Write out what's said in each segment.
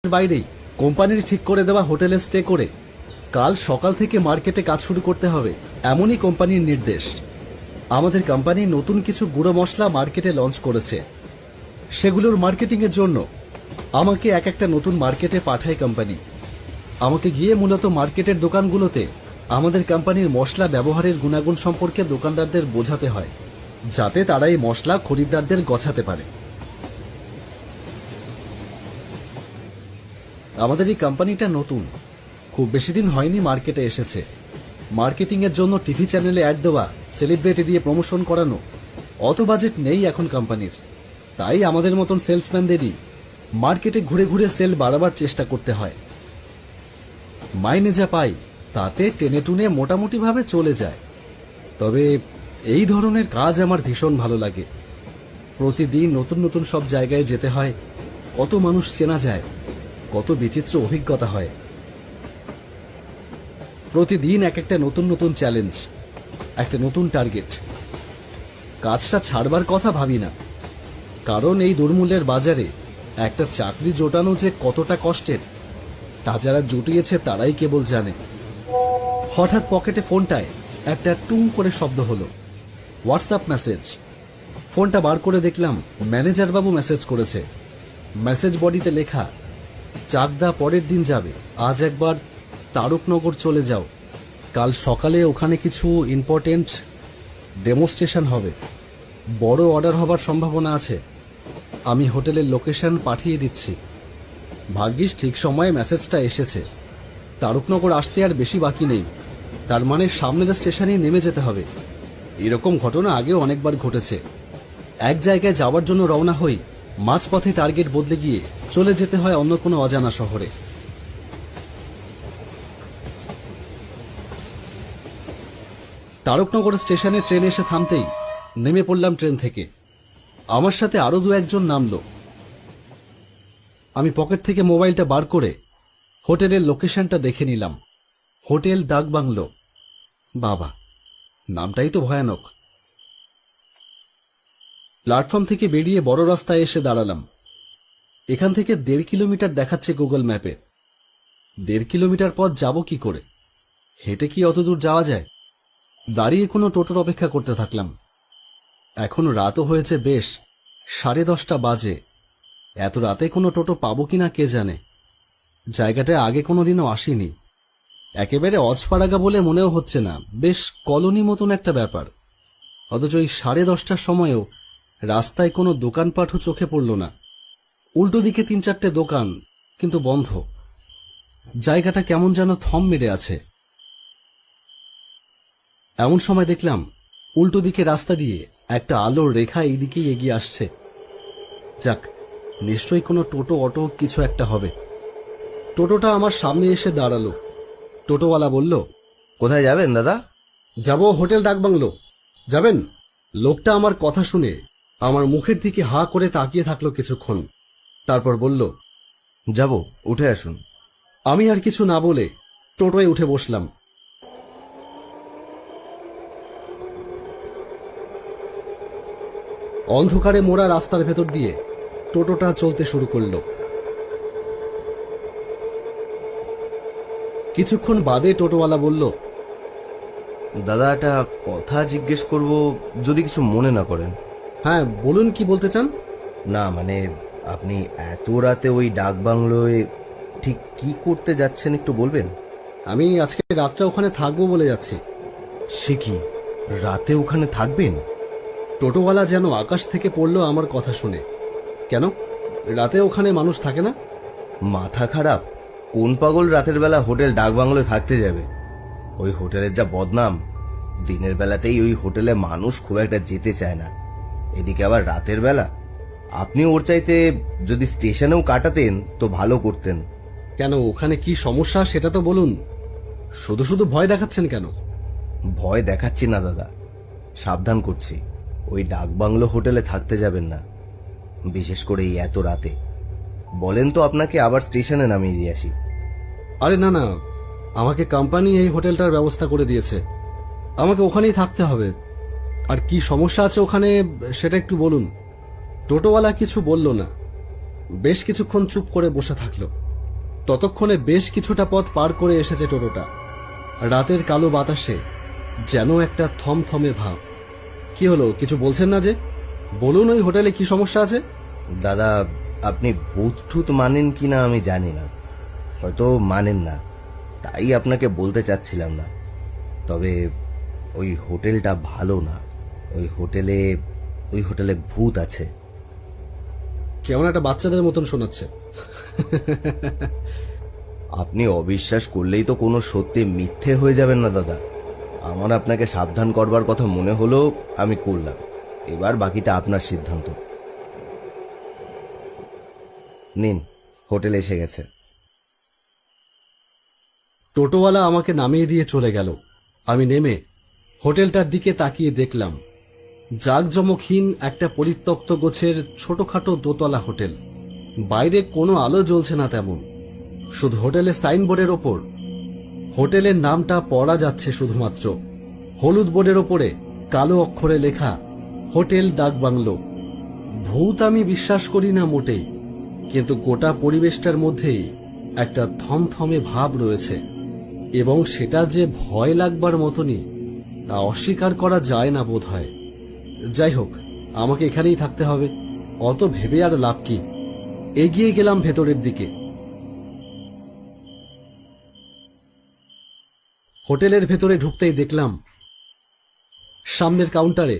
বাইরেই কোম্পানির ঠিক করে দেওয়া হোটেলে স্টে করে কাল সকাল থেকে মার্কেটে কাজ শুরু করতে হবে, এমনই কোম্পানির নির্দেশ। আমাদের কোম্পানি নতুন কিছু গুঁড়ো মশলা মার্কেটে লঞ্চ করেছে। সেগুলোর মার্কেটিং এর জন্য আমাকে একটা নতুন মার্কেটে পাঠায় কোম্পানি। আমাকে গিয়ে মূলত মার্কেটের দোকানগুলোতে আমাদের কোম্পানির মশলা ব্যবহারের গুণাগুণ সম্পর্কে দোকানদারদের বোঝাতে হয়, যাতে তারা এই মশলা খরিদ্দারদের গছাতে পারে। আমাদের এই কোম্পানিটা নতুন, খুব বেশি দিন হয়নি মার্কেটে এসেছে। মার্কেটিং এর জন্য টিভি চ্যানেলে অ্যাড দেওয়া, সেলিব্রিটি দিয়ে প্রমোশন করানো, অত বাজেট নেই এখন কোম্পানির। তাই আমাদের মতন সেলসম্যানদেরই মার্কেটে ঘুরে ঘুরে সেল বাড়াবার চেষ্টা করতে হয়। মাইনে যা পাই তাতে টেনে টুনে মোটামুটি ভাবে চলে যায়। তবে এই ধরনের কাজ আমার ভীষণ ভালো লাগে। প্রতিদিন নতুন নতুন সব জায়গায় যেতে হয়, কত মানুষ চেনা যায়, কত বিচিত্র অভিজ্ঞতা হয়। প্রতিদিন একটা নতুন নতুন চ্যালেঞ্জ, একটা নতুন টার্গেট। কাজটা ছাড়বার কথা ভাবি না, কারণ এই দুর্মূল্যের বাজারে একটা চাকরি জোটানো যে কতটা কষ্টের তা যারা জুটিয়েছে তারাই কেবল জানে। হঠাৎ পকেটে ফোনটায় একটা টুং করে শব্দ হলো, হোয়াটসঅ্যাপ মেসেজ। ফোনটা বার করে দেখলাম ম্যানেজার বাবু মেসেজ করেছে। মেসেজ বডিতে লেখা, চাকদা পরের দিন যাবে, আজ একবার তারকনগর চলে যাও, কাল সকালে ওখানে কিছু ইম্পর্টেন্ট ডেমোস্ট্রেশন হবে, বড় অর্ডার হবার সম্ভাবনা আছে। আমি হোটেলের লোকেশন পাঠিয়ে দিচ্ছি। ভাগ্যিস ঠিক সময়ে মেসেজটা এসেছে। তারকনগর আসতে আর বেশি বাকি নেই, তার মানে সামনের স্টেশনেই নেমে যেতে হবে। এরকম ঘটনা আগেও অনেকবার ঘটেছে। এক জায়গায় যাওয়ার জন্য রওনা হই, মাঝপথে টার্গেট বদলে গিয়ে চলে যেতে হয় অন্য কোনো অজানা শহরে। তারকনগর স্টেশনে ট্রেন এসে থামতেই নেমে পড়লাম ট্রেন থেকে। আমার সাথে আরো দু একজন নামলো। আমি পকেট থেকে মোবাইলটা বার করে হোটেলের লোকেশনটা দেখে নিলাম। হোটেল ডাকবাংলো। বাবা, নামটাই তো ভয়ানক। প্ল্যাটফর্ম থেকে বেরিয়ে বড় রাস্তায় এসে দাঁড়ালাম। এখান থেকে 1.5 কিলোমিটার দেখাচ্ছে গুগল ম্যাপে। 1.5 কিলোমিটার পথ যাব কি করে? হেঁটে কি অত দূর যাওয়া যায়? দাঁড়িয়ে কোনো টোটোর অপেক্ষা করতে থাকলাম। এখন রাতও হয়েছে বেশ, 10:30 বাজে। এত রাতে কোনো টোটো পাবো কিনা কে জানে। জায়গাটায় আগে কোনোদিনও আসিনি। একেবারে অজপাড়াগা বলে মনেও হচ্ছে না, বেশ কলোনি মতন একটা ব্যাপার। অথচ এই 10:30টার সময়েও রাস্তায় কোনো দোকানপাটও চোখে পড়ল না। উল্টো দিকে 3-4টে দোকান, কিন্তু বন্ধ। জায়গাটা কেমন যেন থম মেরে আছে। এমন সময় দেখলাম উল্টো দিকে রাস্তা দিয়ে একটা আলোর রেখা এই দিকেই এগিয়ে আসছে। যাক, নিশ্চয়ই কোনো টোটো অটো কিছু একটা হবে। টোটোটা আমার সামনে এসে দাঁড়ালো। টোটোওয়ালা বলল, কোথায় যাবেন দাদা? যাব হোটেল ডাকবাংলো। যাবেন? লোকটা আমার কথা শুনে আমার মুখের দিকে হাঁ করে তাকিয়ে থাকলো কিছুক্ষণ, তারপর বলল, যাব, উঠে আসুন। আমি আর কিছু না বলে টোটোয় উঠে বসলাম। অন্ধকারে মোড়া রাস্তার ভেতর দিয়ে টোটোটা চলতে শুরু করলো। কিছুক্ষণ বাদে টোটোওয়ালা বলল, দাদা, একটা কথা জিজ্ঞেস করব, যদি কিছু মনে না করেন। হ্যাঁ বলুন, কি বলতে চান? না মানে, আপনি এত রাতে ওই ডাকবাংলোয় ঠিক কি করতে যাচ্ছেন একটু বলবেন? আমি আজকে রাতটা ওখানে থাকবো বলে যাচ্ছি। সে কি, রাতে ওখানে থাকবেন? টোটোওয়ালা যেন আকাশ থেকে পড়লো আমার কথা শুনে। কেন, রাতে ওখানে মানুষ থাকে না? মাথা খারাপ? কোন পাগল রাতের বেলা হোটেল ডাকবাংলোয় থাকতে যাবে? ওই হোটেলের যা বদনাম, দিনের বেলাতেই ওই হোটেলে মানুষ খুব একটা যেতে চায় না, এদিকে আবার রাতের বেলা। আপনি ওর চাইতে যদি স্টেশনেও কাটাতেন তো ভালো করতেন। কেন, ওখানে কি সমস্যা সেটা তো বলুন। শুধু শুধু ভয় দেখাচ্ছেন কেন? ভয় দেখাচ্ছি না দাদা, সাবধান করছি। ওই ডাকবাংলো হোটেলে থাকতে যাবেন না, বিশেষ করে এই এত রাতে। বলেন তো আপনাকে আবার স্টেশনে নামিয়ে দিয়ে আসি। আরে না না, আমাকে কোম্পানি এই হোটেলটার ব্যবস্থা করে দিয়েছে, আমাকে ওখানেই থাকতে হবে। আর কি সমস্যা আছে ওখানে সেটা একটু বলুন। টোটোওয়ালা কিছু বলল না, বেশ কিছুক্ষণ চুপ করে বসে থাকলো। ততক্ষণে বেশ কিছুটা পথ পার করে এসেছে টোটোটা। রাতের কালো বাতাসে যেন একটা থমথমে ভাব। কি হলো, কিছু বলছেন না যে? বলুন, ওই হোটেলে কি সমস্যা আছে? দাদা, আপনি ভূত ঠুত মানেন কিনা আমি জানি না, হয়তো মানেন না, তাই আপনাকে বলতে চাচ্ছিলাম না। তবে ওই হোটেলটা ভালো না। ওই হোটেলে ভূত আছে। কেমন একটা বাচ্চাদের মতন শোনাচ্ছে। আপনি অবিশ্বাস করলেই তো কোনো সত্যি মিথ্যে হয়ে যাবেন না দাদা। আমার আপনাকে সাবধান করবার কথা মনে হলো, আমি করলাম। এবার বাকিটা আপনার সিদ্ধান্ত। নিন, হোটেল এসে গেছে। টোটোওয়ালা আমাকে নামিয়ে দিয়ে চলে গেল। আমি নেমে হোটেলটার দিকে তাকিয়ে দেখলাম জাঁকজমকহীন একটা পরিত্যক্ত গোছের ছোটখাটো দোতলা হোটেল। বাইরে কোনো আলো জ্বলছে না তেমন, শুধু হোটেলের সাইনবোর্ডের ওপর হোটেলের নামটা পড়া যাচ্ছে শুধুমাত্র। হলুদ বোর্ডের ওপরে কালো অক্ষরে লেখা হোটেল ডাকবাংলো। ভূত আমি বিশ্বাস করি না মোটেই, কিন্তু গোটা পরিবেশটার মধ্যেই একটা থমথমে ভাব রয়েছে, এবং সেটা যে ভয় লাগবার মতনই তা অস্বীকার করা যায় না বোধ হয়। যাই হোক, আমাকে এখানেই থাকতে হবে, অত ভেবে আর লাভ কি। এগিয়ে গেলাম ভেতরের দিকে। হোটেলের ভেতরে ঢুকতেই দেখলাম সামনের কাউন্টারে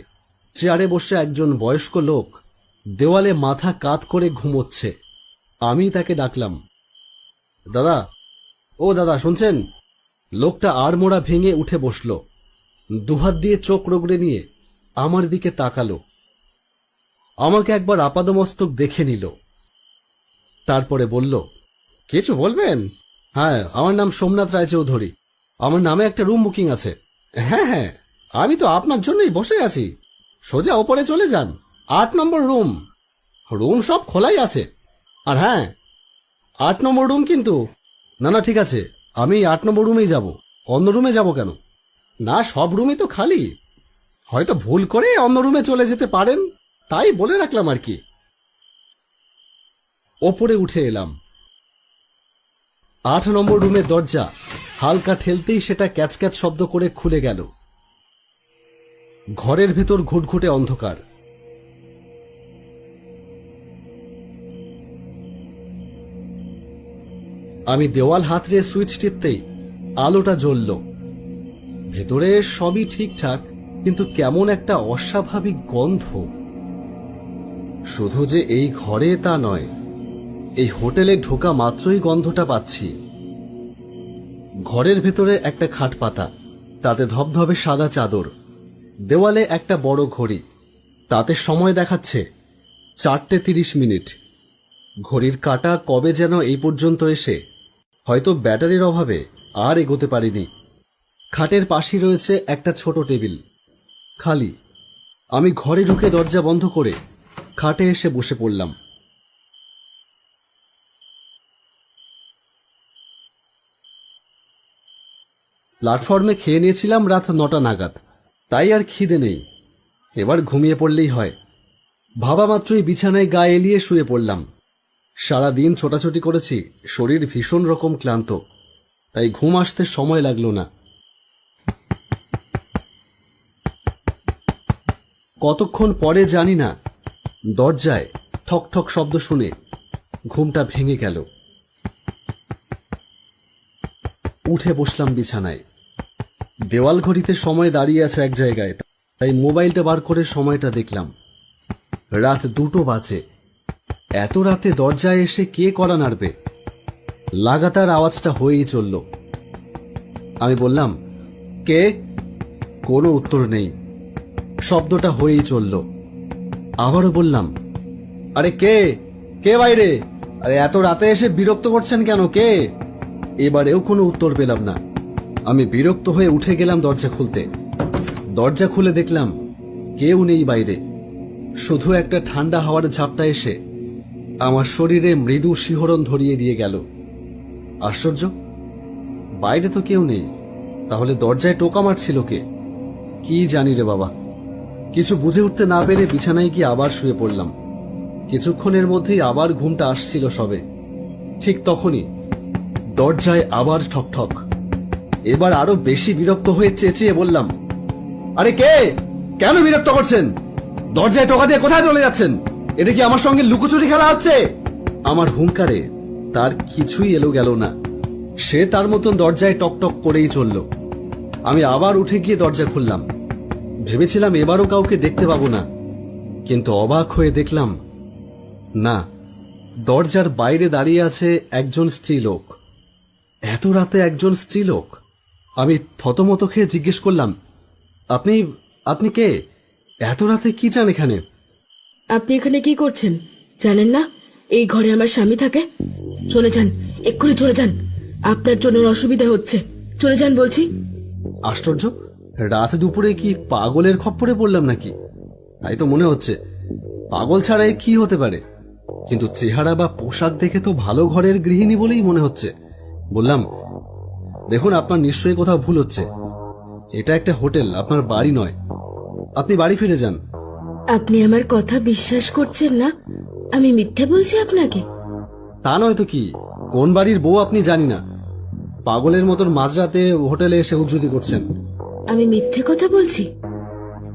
চেয়ারে বসে একজন বয়স্ক লোক দেওয়ালে মাথা কাত করে ঘুমোচ্ছে। আমি তাকে ডাকলাম, দাদা, ও দাদা, শুনছেন? লোকটা আড়মোড়া ভেঙে উঠে বসল, দুহাত দিয়ে চোখ রগড়ে নিয়ে আমার দিকে তাকালো, আমাকে একবার আপাদমস্তক দেখে নিল, তারপরে বলল, কিছু বলবেন? হ্যাঁ, আমার নাম সোমনাথ রায়চৌধুরী। আমার নামে একটা রুম বুকিং আছে। হ্যাঁ হ্যাঁ, আমি তো আপনার জন্যই বসে আছি। সোজা ওপরে চলে যান, 8 নম্বর রুম। রুম সব খোলাই আছে। আর হ্যাঁ, 8 নম্বর রুম কিন্তু। না না, ঠিক আছে, আমি 8 নম্বর রুমেই যাব। অন্য রুমে যাব কেন? না, সব রুমই তো খালি। হয়তো ভুল করে অন্য রুমে চলে যেতে পারেন, তাই বলে রাখলাম আর কি। ওপরে উঠে এলাম। 8 নম্বর রুমের দরজা হালকা ঠেলতেই সেটা ক্যাচ ক্যাচ শব্দ করে খুলে গেল। ঘরের ভেতর ঘুটঘুটে অন্ধকার। আমি দেওয়াল হাতড়ে সুইচ টিপতেই আলোটা জ্বলল। ভেতরে সবই ঠিকঠাক, কিন্তু কেমন একটা অস্বাভাবিক গন্ধ। শুধু যে এই ঘরে তা নয়, এই হোটেলে ঢোকা মাত্রই গন্ধটা পাচ্ছি। ঘরের ভেতরে একটা খাট পাতা, তাতে ধবধবে সাদা চাদর, দেওয়ালে একটা বড় ঘড়ি, তাতে সময় দেখাচ্ছে 4:30। ঘড়ির কাঁটা কবে যেন এই পর্যন্ত এসে হয়তো ব্যাটারির অভাবে আর এগোতে পারিনি। খাটের পাশেই রয়েছে একটা ছোট টেবিল, খালি। আমি ঘরে ঢুকে দরজা বন্ধ করে খাটে এসে বসে পড়লাম। প্ল্যাটফর্মে খেয়ে নিয়েছিলাম রাত 9টা নাগাদ, তাই আর খিদে নেই। এবার ঘুমিয়ে পড়লেই হয়। ভাবা মাত্রই বিছানায় গা এলিয়ে শুয়ে পড়লাম। সারাদিন ছোটাছুটি করেছি, শরীর ভীষণ রকম ক্লান্ত, তাই ঘুম আসতে সময় লাগলো না। কতক্ষণ পরে জানি না, দরজায় ঠক ঠক শব্দ শুনে ঘুমটা ভেঙে গেল। উঠে বসলাম বিছানায়। দেওয়াল ঘড়িতে সময় দাঁড়িয়ে আছে এক জায়গায়, তাই মোবাইলটা বার করে সময়টা দেখলাম। রাত 2টো বাজে। এত রাতে দরজায় এসে কে কড়া নাড়বে? লাগাতার আওয়াজটা হয়েই চলল। আমি বললাম, কে? কোনো উত্তর নেই। শব্দটা হয়েই চলল। আবারও বললাম, আরে কে? কে বাইরে? আরে এত রাতে এসে বিরক্ত করছেন কেন? কে? এবারেও কোনো উত্তর পেলাম না। আমি বিরক্ত হয়ে উঠে গেলাম দরজা খুলতে। দরজা খুলে দেখলাম কেউ নেই বাইরে। শুধু একটা ঠান্ডা হাওয়ার ঝাপটা এসে আমার শরীরে মৃদু শিহরণ ধরিয়ে দিয়ে গেল। আশ্চর্য, বাইরে তো কেউ নেই, তাহলে দরজায় টোকা মারছিল কে? কি জানি রে বাবা। কিছু বুঝে উঠতে না পেরে বিছানায় গিয়ে আবার শুয়ে পড়লাম। কিছুক্ষণের মধ্যেই আবার ঘুমটা আসছিল সবে। ঠিক তখনই দরজায় আবার ঠকঠক। এবার আরো বেশি বিরক্ত হয়ে চেঁচিয়ে বললাম, আরে কে? কেন বিরক্ত করছেন? দরজায় টোকা দিয়ে কোথায় চলে যাচ্ছেন? এটা কি আমার সঙ্গে লুকোচুরি খেলা হচ্ছে? আমার হুঙ্কারে তার কিছুই এলো গেল না। সে তার মতন দরজায় টকটক করেই চলল। আমি আবার উঠে গিয়ে দরজা খুললাম। ভেবেছিলাম এবারও কাউকে দেখতে পাবো না, কিন্তু অবাক হয়ে দেখলাম না, দরজার বাইরে দাঁড়িয়ে আছে একজন স্ত্রীলোক। এত রাতে একজন স্ত্রীলোক? আমি থতমত খেয়ে জিজ্ঞেস করলাম, আপনি আপনি কে? এত রাতে কি চান এখানে? আপনি এখানে কি করছেন জানেন না? এই ঘরে আমার স্বামী থাকে। চলে যান, এক্ষুনি চলে যান। আপনার জন্য ওর অসুবিধা হচ্ছে। চলে যান বলছি। আশ্চর্য, রাত দুপুরে কি পাগলের খপ্পরে পড়লাম নাকি? তাই তো মনে হচ্ছে। পাগল ছাড়া এ কি হতে পারে? কিন্তু চেহারা বা পোশাক দেখে তো ভালো ঘরের গৃহিণী বলেই মনে হচ্ছে। বললাম, দেখুন, আপনার নিশ্চয়ই কোথাও ভুল হচ্ছে। এটা একটা হোটেল, আপনার বাড়ি নয়। আপনি বাড়ি ফিরে যান। আপনি আমার কথা বিশ্বাস করছেন না? আমি মিথ্যে বলছি আপনাকে? তা নয় তো কি, কোন বাড়ির বউ আপনি জানি না, পাগলের মতন মাঝরাতে হোটেলে এসে উজ্জুতি করছেন। আমি মিথ্যে কথা বলছি?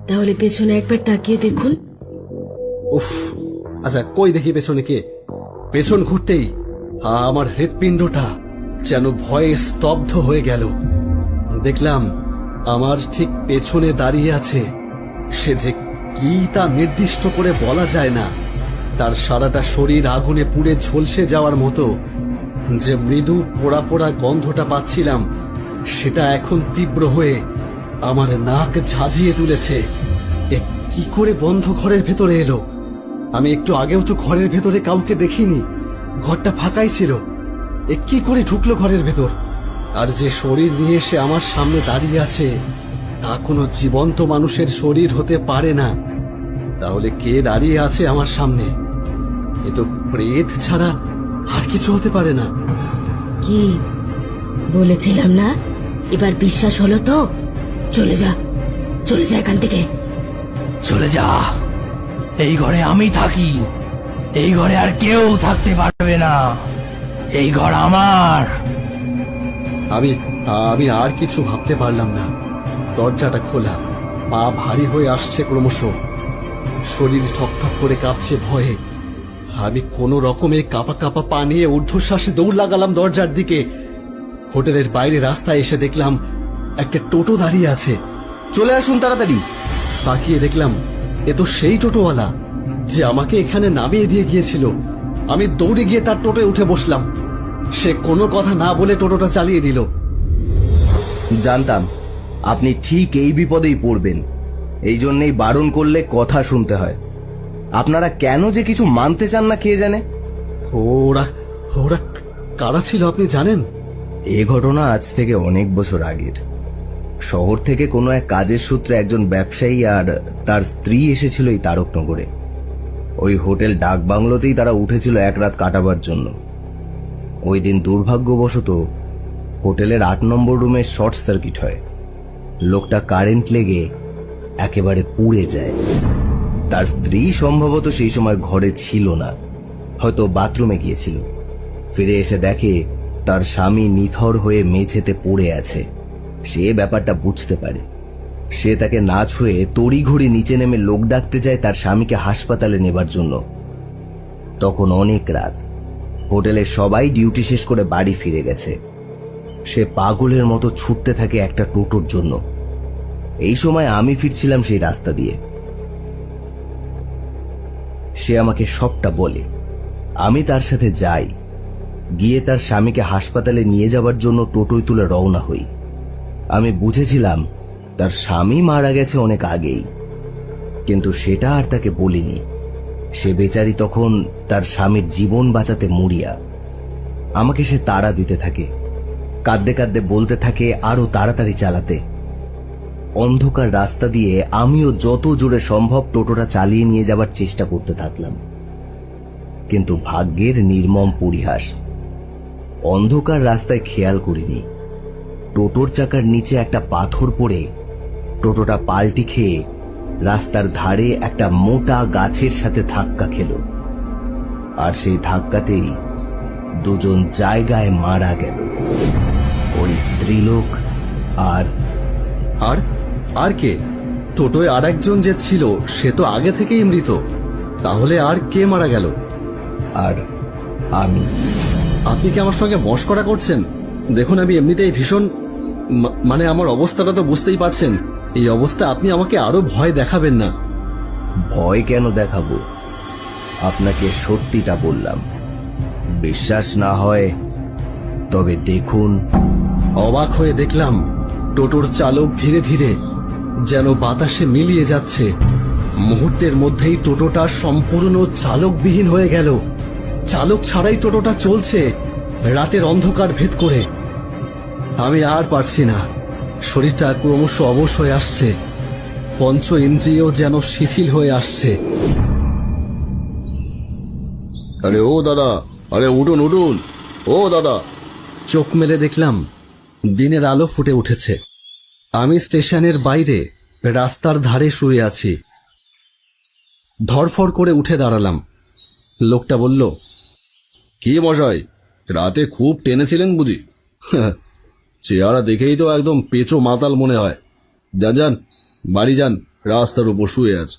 তাহলে পেছনে একবার তাকিয়ে দেখুন। উফ, আচ্ছা কই দেখি পেছনে কে? পেছন ঘুরতেই আমার হৃৎপিণ্ডটা যেন ভয়ে স্তব্ধ হয়ে গেল। দেখলাম আমার ঠিক পেছনে দাঁড়িয়ে আছে সে যে কি তা নির্দিষ্ট করে বলা যায় না। তার সারাটা শরীর আগুনে পুড়ে ঝলসে যাওয়ার মতো। যে মৃদু পোড়া পোড়া গন্ধটা পাচ্ছিলাম সেটা এখন তীব্র হয়ে আমার নাক ঝাঁঝিয়ে তুলেছে। এ কি করে বন্ধ ঘরের ভেতরে এলো? আমি একটু আগেও তো ঘরের ভেতরে কাউকে দেখিনি, ঘরটা ফাঁকাই ছিল। এ কি করে ঢুকলো ঘরের ভেতর? আর যে শরীর নিয়ে সে আমার সামনে দাঁড়িয়ে আছে তা কোনো জীবন্ত মানুষের শরীর হতে পারে না। তাহলে কে দাঁড়িয়ে আছে আমার সামনে? এ তো প্রেত ছাড়া আর কিছু হতে পারে না। কি বলেছিলাম না? এবার বিশ্বাস হলো তো? চলে যা, চলে যা এখান থেকে। চলে যা। এই ঘরে আমি থাকি। এই ঘরে আর কেউ থাকতে পারবে না। এই ঘর আমার। আমি আমি আর কিছু ভাবতে পারলাম না। দরজাটা খোলা, পা ভারী হয়ে আসছে ক্রমশ, শরীর ঠকঠক করে কাঁপছে ভয়ে। আমি কোন রকমে কাঁপা কাঁপা পা নিয়ে ঊর্ধ্বশ্বাসে দৌড় লাগালাম দরজার দিকে। হোটেলের বাইরে রাস্তায় এসে দেখলাম একটা টোটো দাঁড়িয়ে আছে। চলে আসুন তাড়াতাড়ি। তাকিয়ে দেখলাম এ তো সেই টোটোওয়ালা যে আমাকে এখানে নামিয়ে দিয়ে গিয়েছিল। আমি দৌড়ে গিয়ে তার টোটোয় উঠে বসলাম। সে কোনো কথা না বলে টোটোটা চালিয়ে দিল। জানতাম আপনি ঠিক এই বিপদেই পড়বেন, এই জন্যই বারণ করলে কথা শুনতে হয়। আপনারা কেন যে কিছু মানতে চান না কে জানে। ওরা ওরা কারা ছিল আপনি জানেন? এ ঘটনা আজ থেকে অনেক বছর আগের। শহর থেকে কোনো এক কাজের সূত্রে একজন ব্যবসায়ী আর তার স্ত্রী এসেছিল এই তারকনগরে। ওই হোটেল ডাক বাংলোতেই তারা উঠেছিল এক রাত কাটাবার জন্য। ওই দিন দুর্ভাগ্যবশত হোটেলের 8 নম্বর রুমে শর্ট সার্কিট হয়। লোকটা কারেন্ট লেগে একেবারে পুড়ে যায়। তার স্ত্রী সম্ভবত সেই সময় ঘরে ছিল না, হয়তো বাথরুমে গিয়েছিল। ফিরে এসে দেখে তার স্বামী নিথর হয়ে মেঝেতে পড়ে আছে। সে ব্যাপারটা বুঝতে পারে। সে তাকে না ছুঁয়ে তড়িঘড়ি নিচে নেমে লোক ডাকতে যায় তার স্বামীকে হাসপাতালে নেবার জন্য। তখন অনেক রাত, হোটেলের সবাই ডিউটি শেষ করে বাড়ি ফিরে গেছে। সে পাগলের মতো ছুটতে থাকে একটা টোটোর জন্য। এই সময় আমি ফিরছিলাম সেই রাস্তা দিয়ে। সে আমাকে সবটা বলে। আমি তার সাথে যাই, গিয়ে তার স্বামীকে হাসপাতালে নিয়ে যাবার জন্য টোটোয় তুলে রওনা হই। আমি বুঝেছিলাম তার স্বামী মারা গেছে অনেক আগেই, কিন্তু সেটা আর তাকে বলিনি। সে বেচারি তখন তার স্বামীর জীবন বাঁচাতে মরিয়া। আমাকে সে তাড়া দিতে থাকে, কাঁদতে কাঁদতে বলতে থাকে আরো তাড়াতাড়ি চালাতে। অন্ধকার রাস্তা দিয়ে আমিও যত জোরে সম্ভব টোটোটা চালিয়ে নিয়ে যাবার চেষ্টা করতে থাকলাম। কিন্তু ভাগ্যের নির্মম পরিহাস, অন্ধকার রাস্তায় খেয়াল করিনি টোটোর চাকার নিচে একটা পাথর পড়ে টোটোটা পাল্টি খেয়ে রাস্তার ধারে একটা মোটা গাছের সাথে ধাক্কা খেল। আর সেই ধাক্কাতেই দুজন জায়গায় মারা গেল, ওই স্ত্রীলোক আর আর আর কে? টোটোয় আর একজন যে ছিল সে তো আগে থেকেই মৃত। তাহলে আর কে মারা গেল? আর আমি। আপনি কি আমার সঙ্গে মশকরা করছেন? দেখুন, আমি এমনিতেই ভীষণ মানে আমার অবস্থাটা তো বুঝতেই পারছেন। এই অবস্থা আপনি আমাকে আরো ভয় দেখাবেন না। ভয় কেন দেখাবো? আপনাকে সত্যিটা বললাম। বিশ্বাস না হয় তবে দেখুন। অবাক হয়ে দেখলাম টোটোর চালক ধীরে ধীরে যেন বাতাসে মিলিয়ে যাচ্ছে। মুহূর্তের মধ্যেই টোটোটা সম্পূর্ণ চালকবিহীন হয়ে গেল। চালক ছাড়াই টোটোটা চলছে রাতের অন্ধকার ভেদ করে। আমি আর পারছি না, শরীরটা ক্রমশ অবশ হয়ে আসছে, পঞ্চ ইন্দ্রিয় যেন শিথিল হয়ে আসছে। আরে ও দাদা, আরে উঠুন উঠুন, ও দাদা। চোখ মেলে দেখলাম দিনের আলো ফুটে উঠেছে। আমি স্টেশনের বাইরে রাস্তার ধারে শুয়ে আছি। ধরফর করে উঠে দাঁড়ালাম। লোকটা বলল, কি মশাই, রাতে খুব টেনেছিলেন বুঝি? চেহারা দেখেই তো একদম পেঁচো মাতাল মনে হয়। যান যান, বাড়ি যান, রাস্তার উপর শুয়ে আছে।